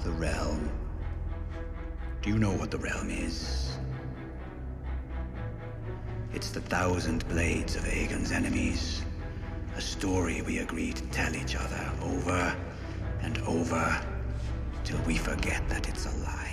The realm. Do you know what the realm is? It's the 1,000 blades of Aegon's enemies. A story we agreed to tell each other over and over till we forget that it's a lie.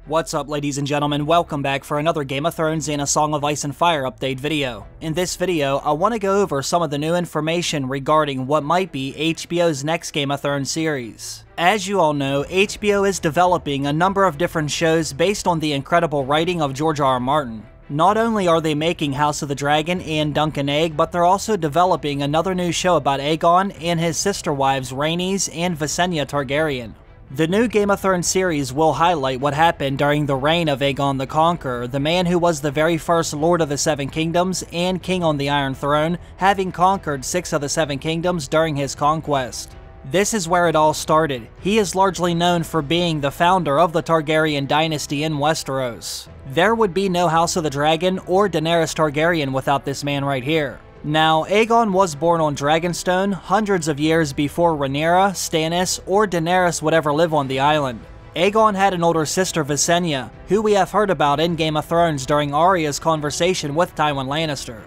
What's up, ladies and gentlemen? Welcome back for another Game of Thrones and A Song of Ice and Fire update video. In this video, I want to go over some of the new information regarding what might be HBO's next Game of Thrones series. As you all know, HBO is developing a number of different shows based on the incredible writing of George R. R. Martin. Not only are they making House of the Dragon and Dunk and Egg, but they're also developing another new show about Aegon and his sister wives Rhaenys and Visenya Targaryen. The new Game of Thrones series will highlight what happened during the reign of Aegon the Conqueror, the man who was the very first Lord of the Seven Kingdoms and King on the Iron Throne, having conquered 6 of the 7 kingdoms during his conquest. This is where it all started. He is largely known for being the founder of the Targaryen dynasty in Westeros. There would be no House of the Dragon or Daenerys Targaryen without this man right here. Now, Aegon was born on Dragonstone hundreds of years before Rhaenyra, Stannis, or Daenerys would ever live on the island. Aegon had an older sister, Visenya, who we have heard about in Game of Thrones during Arya's conversation with Tywin Lannister.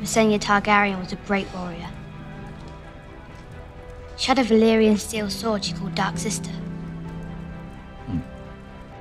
Visenya Targaryen was a great warrior. She had a Valyrian steel sword she called Dark Sister.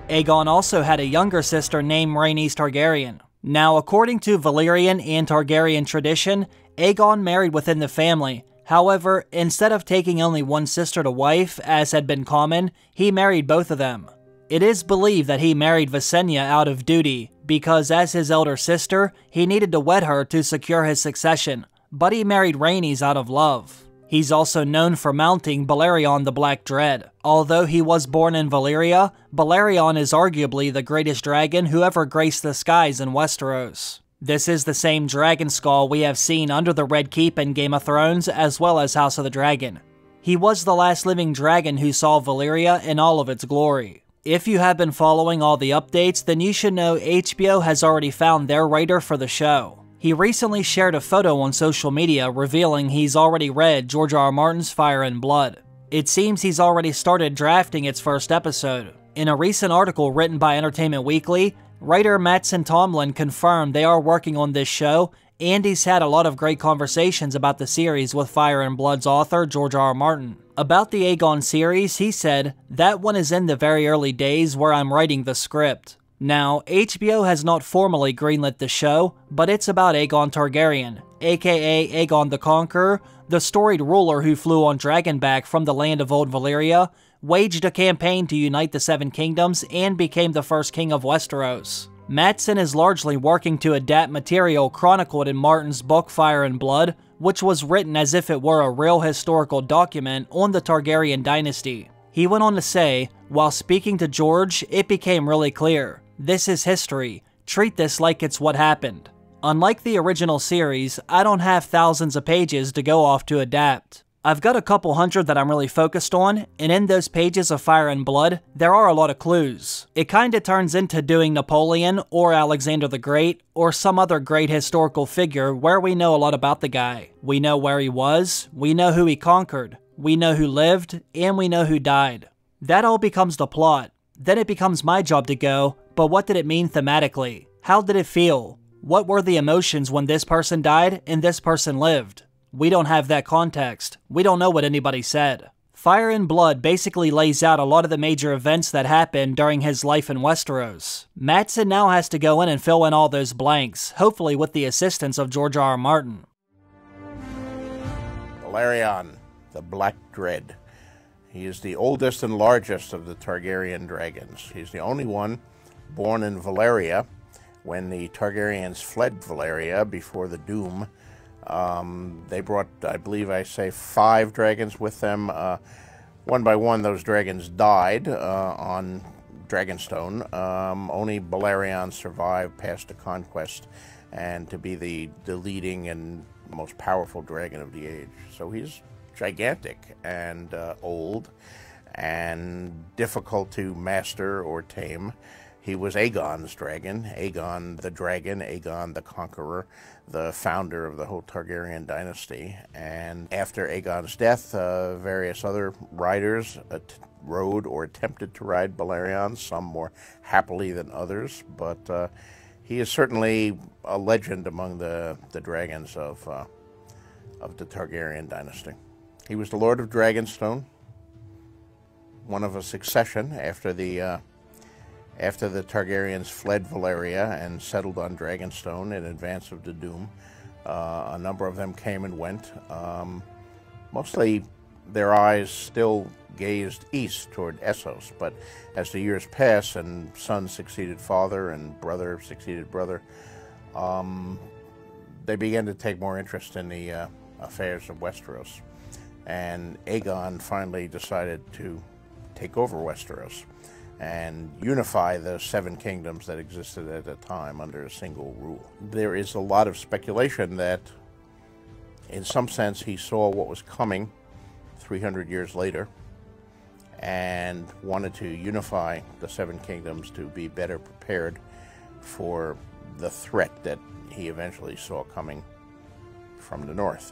Aegon also had a younger sister named Rhaenys Targaryen. Now, according to Valyrian and Targaryen tradition, Aegon married within the family. However, instead of taking only one sister to wife, as had been common, he married both of them. It is believed that he married Visenya out of duty, because as his elder sister, he needed to wed her to secure his succession, but he married Rhaenys out of love. He's also known for mounting Balerion the Black Dread. Although he was born in Valyria, Balerion is arguably the greatest dragon who ever graced the skies in Westeros. This is the same dragon skull we have seen under the Red Keep in Game of Thrones as well as House of the Dragon. He was the last living dragon who saw Valyria in all of its glory. If you have been following all the updates, then you should know HBO has already found their writer for the show. He recently shared a photo on social media revealing he's already read George R. R. Martin's Fire and Blood. It seems he's already started drafting its first episode. In a recent article written by Entertainment Weekly, writer Mattson Tomlin confirmed they are working on this show, and he's had a lot of great conversations about the series with Fire and Blood's author George R. R. Martin. About the Aegon series, he said, "That one is in the very early days where I'm writing the script." Now, HBO has not formally greenlit the show, but it's about Aegon Targaryen, aka Aegon the Conqueror, the storied ruler who flew on Dragonback from the land of Old Valyria, waged a campaign to unite the 7 kingdoms, and became the first king of Westeros. Mattson is largely working to adapt material chronicled in Martin's book Fire and Blood, which was written as if it were a real historical document on the Targaryen dynasty. He went on to say, while speaking to George, it became really clear. This is history. Treat this like it's what happened. Unlike the original series, I don't have thousands of pages to go off to adapt. I've got a couple hundred that I'm really focused on, and in those pages of Fire and Blood, there are a lot of clues. It kinda turns into doing Napoleon, or Alexander the Great, or some other great historical figure where we know a lot about the guy. We know where he was, we know who he conquered, we know who lived, and we know who died. That all becomes the plot. Then it becomes my job to go, but what did it mean thematically? How did it feel? What were the emotions when this person died and this person lived? We don't have that context. We don't know what anybody said. Fire and Blood basically lays out a lot of the major events that happened during his life in Westeros. Mattson now has to go in and fill in all those blanks, hopefully with the assistance of George R. R. Martin. Balerion the Black Dread. He is the oldest and largest of the Targaryen dragons. He's the only one born in Valyria when the Targaryens fled Valyria before the Doom. They brought, I believe 5 dragons with them. One by one, those dragons died on Dragonstone. Only Balerion survived past the conquest and to be the leading and most powerful dragon of the age. So he's gigantic and old and difficult to master or tame. He was Aegon's dragon, Aegon the Conqueror, the founder of the whole Targaryen dynasty. And after Aegon's death, various other riders rode or attempted to ride Balerion, some more happily than others, but he is certainly a legend among the dragons of the Targaryen dynasty. He was the Lord of Dragonstone, one of a succession after the Targaryens fled Valyria and settled on Dragonstone in advance of the Doom. A number of them came and went. Mostly their eyes still gazed east toward Essos, but as the years passed and son succeeded father and brother succeeded brother, they began to take more interest in the affairs of Westeros. And Aegon finally decided to take over Westeros and unify the 7 kingdoms that existed at the time under a single rule. There is a lot of speculation that in some sense he saw what was coming 300 years later and wanted to unify the 7 kingdoms to be better prepared for the threat that he eventually saw coming from the north,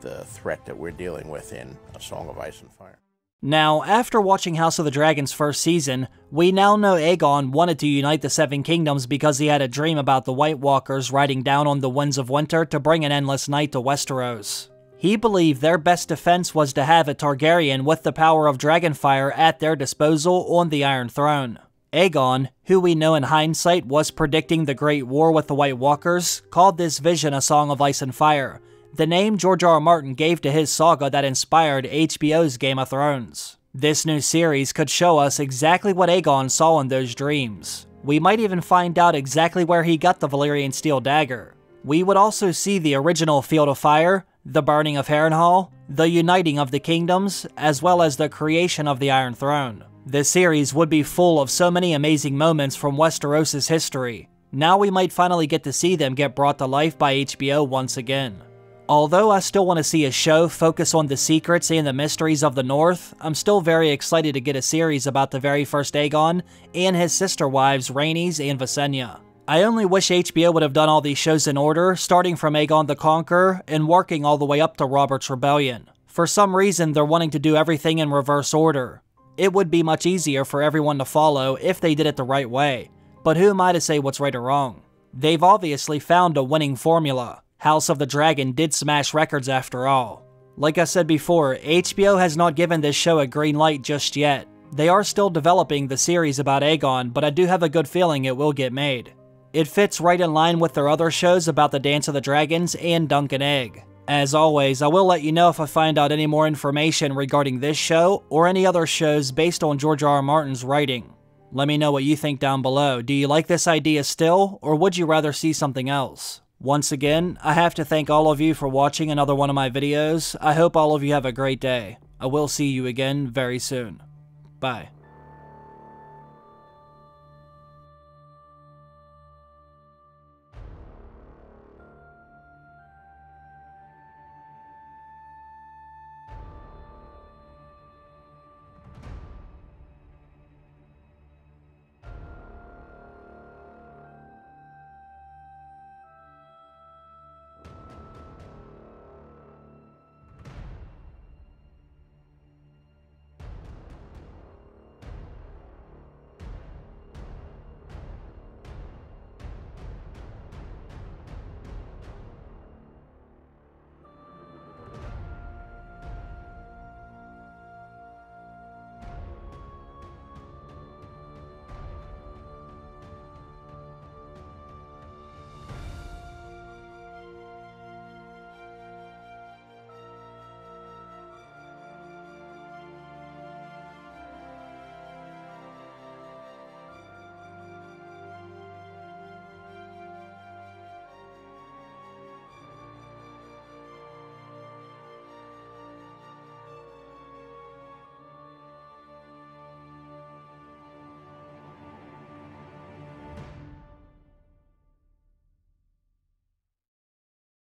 the threat that we're dealing with in A Song of Ice and Fire. Now, after watching House of the Dragon's first season, we now know Aegon wanted to unite the 7 kingdoms because he had a dream about the White Walkers riding down on the winds of winter to bring an endless night to Westeros. He believed their best defense was to have a Targaryen with the power of Dragonfire at their disposal on the Iron Throne. Aegon, who we know in hindsight was predicting the Great War with the White Walkers, called this vision A Song of Ice and Fire, the name George R. R. Martin gave to his saga that inspired HBO's Game of Thrones. This new series could show us exactly what Aegon saw in those dreams. We might even find out exactly where he got the Valyrian steel dagger. We would also see the original Field of Fire, the burning of Harrenhal, the uniting of the kingdoms, as well as the creation of the Iron Throne. This series would be full of so many amazing moments from Westeros' history. Now we might finally get to see them get brought to life by HBO once again. Although I still want to see a show focus on the secrets and the mysteries of the North, I'm still very excited to get a series about the very first Aegon and his sister wives Rhaenys and Visenya. I only wish HBO would have done all these shows in order, starting from Aegon the Conqueror and working all the way up to Robert's Rebellion. For some reason, they're wanting to do everything in reverse order. It would be much easier for everyone to follow if they did it the right way, but who am I to say what's right or wrong? They've obviously found a winning formula. House of the Dragon did smash records after all. Like I said before, HBO has not given this show a green light just yet. They are still developing the series about Aegon, but I do have a good feeling it will get made. It fits right in line with their other shows about the Dance of the Dragons and Dunk and Egg. As always, I will let you know if I find out any more information regarding this show or any other shows based on George R. R. Martin's writing. Let me know what you think down below. Do you like this idea still, or would you rather see something else? Once again, I have to thank all of you for watching another one of my videos. I hope all of you have a great day. I will see you again very soon. Bye.